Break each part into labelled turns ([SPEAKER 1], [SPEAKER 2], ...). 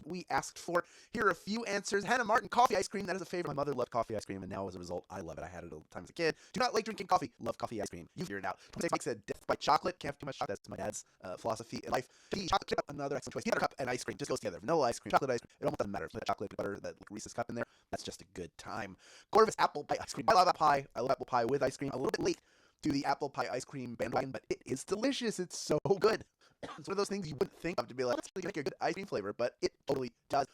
[SPEAKER 1] we asked for. Here are a few answers. Hannah Martin, coffee ice cream. That is a favorite. My mother loved coffee ice cream, and now as a result, I love it. I had it all the time as a kid. Do not like drinking coffee. Love coffee ice cream. You figure it out. Mike said death by chocolate. Can't have too much chocolate. That's my dad's philosophy in life. Chocolate chip, another excellent choice. Peanut cup and ice cream just goes together. Vanilla ice cream, chocolate ice cream. It almost doesn't matter. If you put chocolate butter, that Reese's cup in there, that's just a good time. Corvus apple pie ice cream. I love apple pie. I love apple pie with ice cream. A little bit late to the apple pie ice cream bandwagon, but it is delicious. It's so good. It's one of those things you wouldn't think of to be like, that's really gonna make a good ice cream flavor, but it totally does.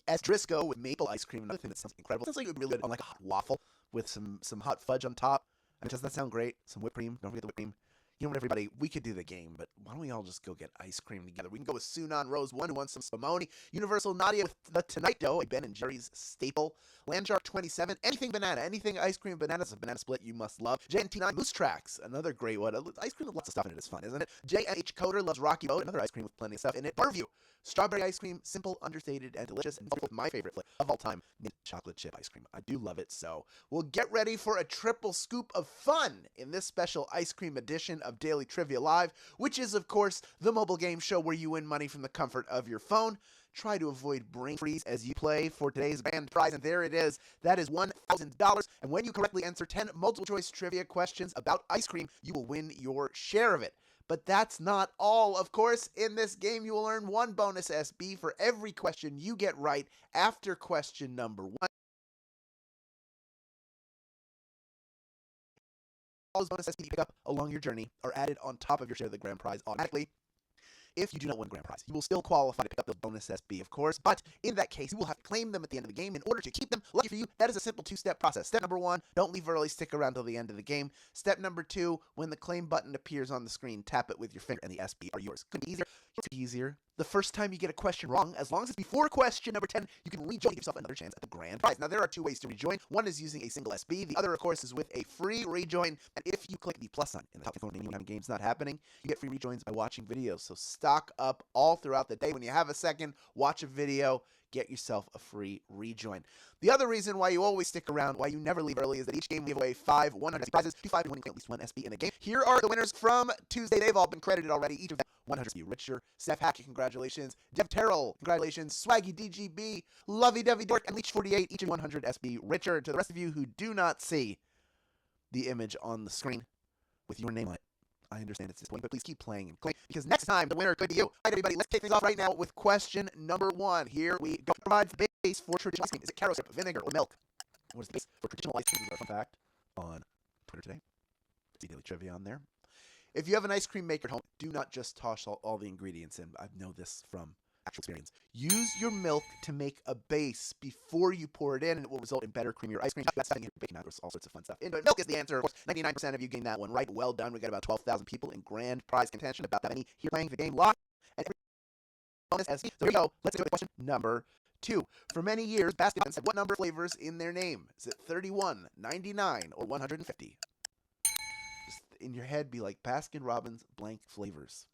[SPEAKER 1] As Driscoll with maple ice cream, another thing that sounds incredible. It sounds like it would be really good on like a hot waffle with some hot fudge on top. I mean, doesn't that sound great? Some whipped cream. Don't forget the whipped cream. You know what, everybody? We could do the game, but why don't we all just go get ice cream together? We can go with Sunan Rose 1, who wants some Spumoni. Universal Nadia with the Tonight Dough, a Ben and Jerry's staple. Landshark 27, anything banana, anything ice cream bananas, a banana split you must love. JNT9 Moose Tracks, another great one. Ice cream with lots of stuff in it is fun, isn't it? JNH Coder loves Rocky Road, another ice cream with plenty of stuff in it. Barview, strawberry ice cream, simple, understated, and delicious, and with my favorite flavor of all time, mint chocolate chip ice cream. I do love it so. We'll get ready for a triple scoop of fun in this special ice cream edition of Daily Trivia Live, which is, of course, the mobile game show where you win money from the comfort of your phone. Try to avoid brain freeze as you play for today's grand prize, and there it is. That is $1,000, and when you correctly answer 10 multiple-choice trivia questions about ice cream, you will win your share of it. But that's not all, of course. In this game, you will earn 1 bonus SB for every question you get right after question number 1. All those bonus SB you pick up along your journey are added on top of your share of the grand prize automatically. If you do not win grand prize, you will still qualify to pick up the bonus SB, of course, but in that case, you will have to claim them at the end of the game in order to keep them. Lucky for you, that is a simple 2-step process. Step number 1, don't leave early, stick around till the end of the game. Step number 2, when the claim button appears on the screen, tap it with your finger and the SB are yours. Could be easier. It's easier. The first time you get a question wrong, as long as it's before question number 10, you can rejoin, give yourself another chance at the grand prize. Now, there are 2 ways to rejoin. One is using a single SB. The other, of course, is with a free rejoin. And if you click the plus sign in the top phone menu when game's not happening, you get free rejoins by watching videos. So stock up all throughout the day. When you have a second, watch a video, get yourself a free rejoin. The other reason why you always stick around, why you never leave early, is that each game we give away 5 100 prizes. 2 5 winning at least 1 SB in a game. Here are the winners from Tuesday. They've all been credited already. Each of them 100 SB. Richer, Steph Hackett, congratulations. Dev Terrell, congratulations. Swaggy DGB, Lovey Dovey Dork, and Leech 48, each of 100 SB. Richer. To the rest of you who do not see the image on the screen with your name on it, I understand it's disappointing, but please keep playing and playing, because next time the winner could be you. All right, everybody, let's kick things off right now with question number 1. Here we go. Provides the base for traditional ice cream. Is it Karo syrup, vinegar, or milk? What is the base for traditional ice cream? This is our fun fact on Twitter today. See daily trivia on there. If you have an ice cream maker at home, do not just toss all the ingredients in. I know this from actual experience. Use your milk to make a base before you pour it in, and it will result in better, creamier ice cream. That's something baking out, all sorts of fun stuff. But milk is the answer. Of course, 99% of you getting that one right. Well done. We got about 12,000 people in grand prize contention. About that many here playing the game live. And every bonus SB. So here we go. Let's go to question number 2. For many years, Baskin Robbins had what number of flavors in their name? Is it 31, 99, or 150? Just in your head, be like Baskin Robbins blank flavors.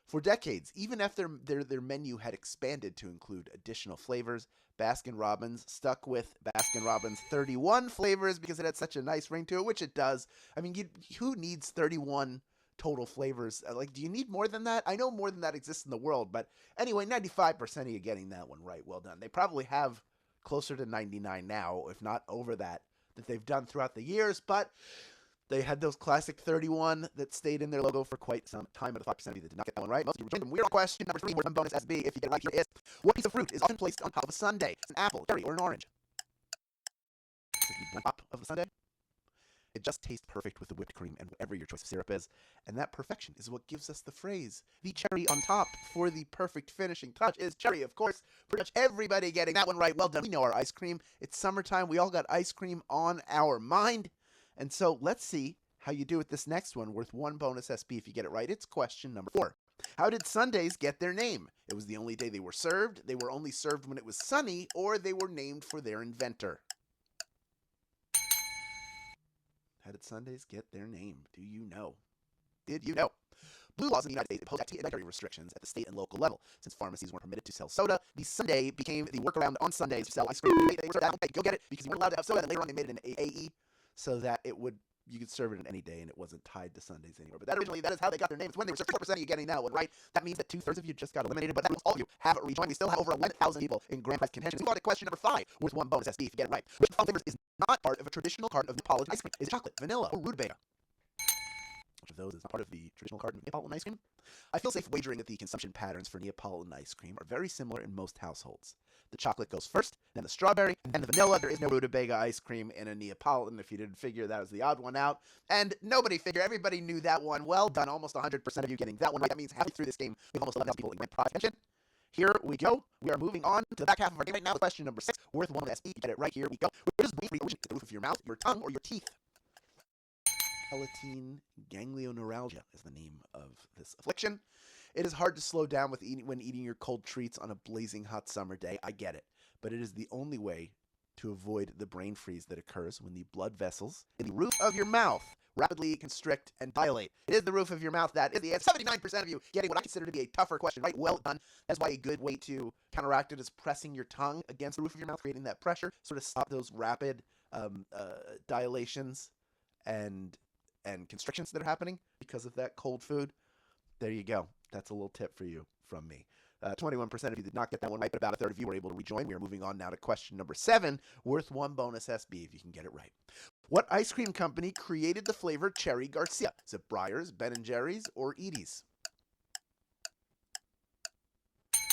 [SPEAKER 1] For decades, even after their menu had expanded to include additional flavors, Baskin Robbins stuck with Baskin Robbins 31 flavors because it had such a nice ring to it, which it does. I mean, who needs 31 total flavors? Like, do you need more than that? I know more than that exists in the world, but anyway, 95% of you getting that one right. Well done. They probably have closer to 99 now, if not over that they've done throughout the years, but they had those classic 31 that stayed in their logo for quite some time, but the 5% of you that did not get that one right. Most of you rejoined them. We're on question number 3, one bonus SB. If you get it right, here is: what piece of fruit is often placed on top of a sundae? It's an apple, cherry, or an orange? Is it the top of the sundae? It just tastes perfect with the whipped cream and whatever your choice of syrup is. And that perfection is what gives us the phrase, the cherry on top. For the perfect finishing touch is cherry, of course. Pretty much everybody getting that one right. Well done. We know our ice cream. It's summertime. We all got ice cream on our mind. And so let's see how you do with this next one, worth 1 bonus SB if you get it right. It's question number 4. How did sundaes get their name? It was the only day they were served, they were only served when it was sunny, or they were named for their inventor. How did sundaes get their name? Do you know? Did you know? Blue laws in the United States imposed dietary restrictions at the state and local level. Since pharmacies weren't permitted to sell soda, the sundae became the workaround on Sundays to sell ice cream. They were go get it because you weren't allowed to have soda, and later on they made it an AE so that it would you could serve it on any day, and it wasn't tied to Sundays anymore. But that is how they got their name. It's when they were 4% of you getting that one right. That means that 2/3 of you just got eliminated, but that means all of you have rejoined. We still have over 11,000 people in grand prize contention. We go on to question number 5, worth 1 bonus SB if you get it right. Which of the following flavors is not part of a traditional carton of Neapolitan ice cream? Is it chocolate, vanilla, or rutabaga? Which of those is not part of the traditional carton of Neapolitan ice cream? I feel safe wagering that the consumption patterns for Neapolitan ice cream are very similar in most households. The chocolate goes first, then the strawberry, and then the vanilla. There is no rutabaga ice cream in a Neapolitan. If you didn't figure, that was the odd one out. And nobody figured. Everybody knew that one. Well done. Almost 100% of you getting that one right. That means halfway through this game, we have almost 11,000 people in grand prize contention. Here we go. We are moving on to the back half of our game right now. Question number 6, worth 1 SB. Get it right. Here we go. Where does brain freeze originate? The roof of your mouth, your tongue, or your teeth? Palatine ganglioneuralgia is the name of this affliction. It is hard to slow down when eating your cold treats on a blazing hot summer day. I get it. But it is the only way to avoid the brain freeze that occurs when the blood vessels in the roof of your mouth rapidly constrict and dilate. It is the roof of your mouth that is the answer. 79% of you getting what I consider to be a tougher question, right? Well done. That's why a good way to counteract it is pressing your tongue against the roof of your mouth, creating that pressure, sort of stop those rapid dilations and constrictions that are happening because of that cold food. There you go. That's a little tip for you from me. 21% of you did not get that one right, but about a third of you were able to rejoin. We are moving on now to question number 7, worth 1 bonus SB if you can get it right. What ice cream company created the flavor Cherry Garcia? Is it Breyers, Ben & Jerry's, or Edie's?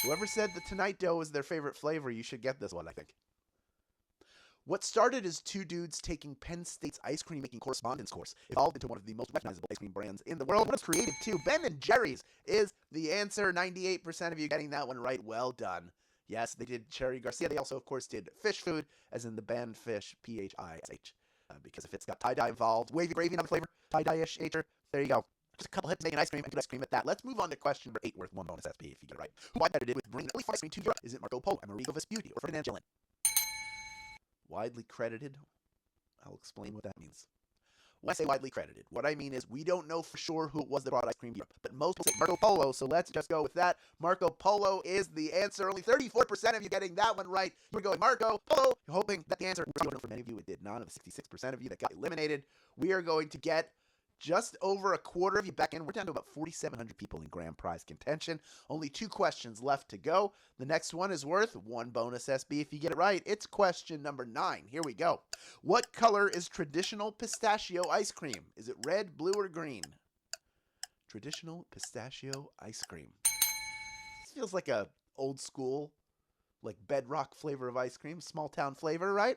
[SPEAKER 1] Whoever said the Tonight Dough is their favorite flavor, you should get this one, I think. What started as 2 dudes taking Penn State's ice cream making correspondence course evolved into one of the most recognizable ice cream brands in the world. What was created too? Ben & Jerry's is the answer. 98% of you getting that one right. Well done. Yes, they did Cherry Garcia. They also, of course, did fish food, as in the band fish, P-H-I-S-H. Because if it's got tie-dye involved, wavy gravy, another flavor, tie-dye-ish nature, there you go. Just a couple hits making ice cream and good ice cream at that. Let's move on to question number 8, worth 1 bonus SP if you get it right. Who I credited with bringing early ice cream to Europe? Is it Marco Polo, Amerigo Vespucci, or Ferdinand Gillin? Widely credited. I'll explain what that means. When I say widely credited, what I mean is we don't know for sure who it was that brought ice cream to Europe, but most people say Marco Polo, so let's just go with that. Marco Polo is the answer. Only 34% of you getting that one right. We're going Marco Polo. You're hoping that the answer was for many of you. It did not. Of the 66% of you that got eliminated, we are going to get just over a quarter of you back in. We're down to about 4,700 people in grand prize contention. Only 2 questions left to go. The next one is worth 1 bonus SB if you get it right. It's question number 9. Here we go. What color is traditional pistachio ice cream? Is it red, blue, or green? Traditional pistachio ice cream. This feels like a old school, like bedrock flavor of ice cream, small town flavor, right?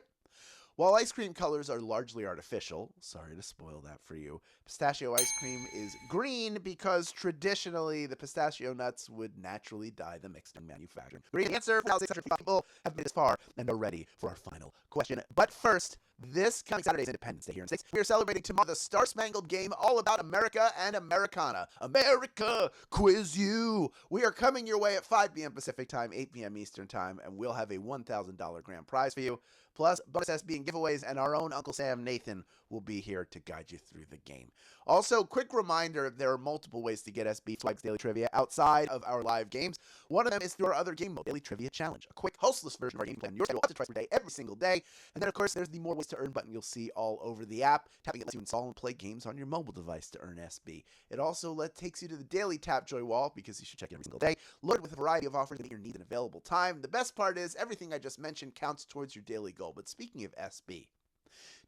[SPEAKER 1] While ice cream colors are largely artificial, sorry to spoil that for you, pistachio ice cream is green because traditionally the pistachio nuts would naturally dye the mixed in manufacturing. Great answer. 600 people have made this far and are ready for our final question. But first, this coming Saturday's Independence Day here in States. We are celebrating tomorrow the Star-Spangled Game all about America and Americana. America, quiz you. We are coming your way at 5 p.m. Pacific Time, 8 p.m. Eastern Time, and we'll have a $1,000 grand prize for you. Plus, bonus SB and giveaways, and our own Uncle Sam Nathan will be here to guide you through the game. Also, quick reminder, there are multiple ways to get SB Swagbucks Daily Trivia outside of our live games. One of them is through our other game mode, Daily Trivia Challenge, a quick, hostless version of our game plan. Your schedule up to twice per day, every single day. And then, of course, there's the more ways to earn button you'll see all over the app. Tapping it lets you install and play games on your mobile device to earn SB. It also takes you to the daily Tapjoy wall, because you should check it every single day, loaded with a variety of offers to meet your needs in available time. The best part is, everything I just mentioned counts towards your daily goal. But speaking of SB,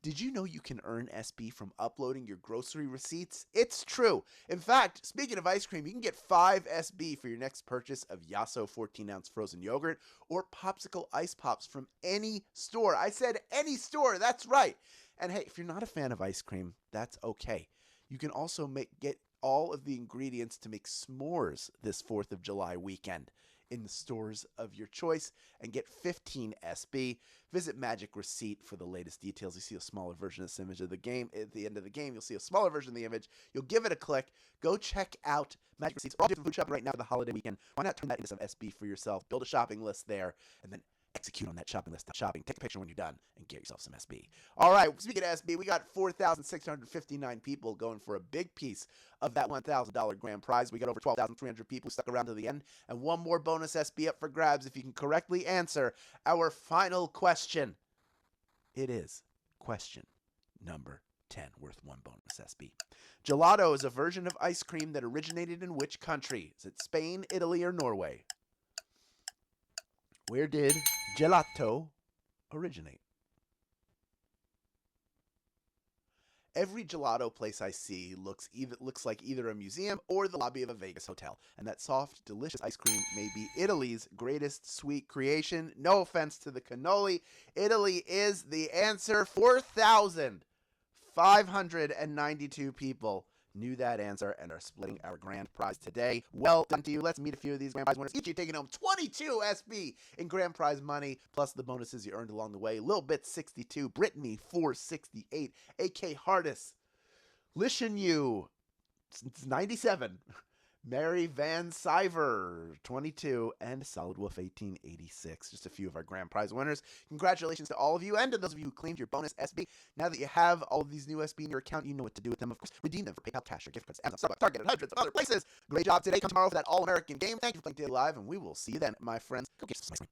[SPEAKER 1] did you know you can earn SB from uploading your grocery receipts? It's true. In fact, speaking of ice cream, you can get 5 SB for your next purchase of Yasso 14-ounce frozen yogurt or Popsicle Ice Pops from any store. I said any store, that's right. And hey, if you're not a fan of ice cream, that's okay. You can also get all of the ingredients to make s'mores this 4th of July weekend in the stores of your choice and get 15 SB. Visit Magic Receipt for the latest details. You see a smaller version of this image of the game. At the end of the game, you'll see a smaller version of the image. You'll give it a click. Go check out Magic Receipts. We're all doing food shopping right now for the holiday weekend. Why not turn that into some SB for yourself? Build a shopping list there, and then execute on that shopping list. Shopping. Take a picture when you're done and get yourself some SB. All right, speaking of SB, we got 4,659 people going for a big piece of that $1,000 grand prize. We got over 12,300 people who stuck around to the end, and one more bonus SB up for grabs if you can correctly answer our final question. It is question number 10, worth 1 bonus SB. Gelato is a version of ice cream that originated in which country? Is it Spain, Italy, or Norway? Where did gelato originate? Every gelato place I see looks like either a museum or the lobby of a Vegas hotel. And that soft, delicious ice cream may be Italy's greatest sweet creation. No offense to the cannoli. Italy is the answer. 4,592 people knew that answer and are splitting our grand prize today. Well done to you. Let's meet a few of these grand prize winners. Each of you taking home 22 SB in grand prize money, plus the bonuses you earned along the way. Lil Bit 62, Brittany 468, AK Hardis, Lishan Yu 97, Mary Van Siver 22, and Solid Wolf 1886. Just a few of our grand prize winners. Congratulations to all of you and to those of you who claimed your bonus SB. Now that you have all of these new SB in your account, you know what to do with them. Of course, redeem them for PayPal, cash, or gift cards, Amazon, Starbucks, Target, and hundreds of other places. Great job today. Come tomorrow for that All-American game. Thank you for playing Daily Live, and we will see you then, my friends. Go get some ice cream.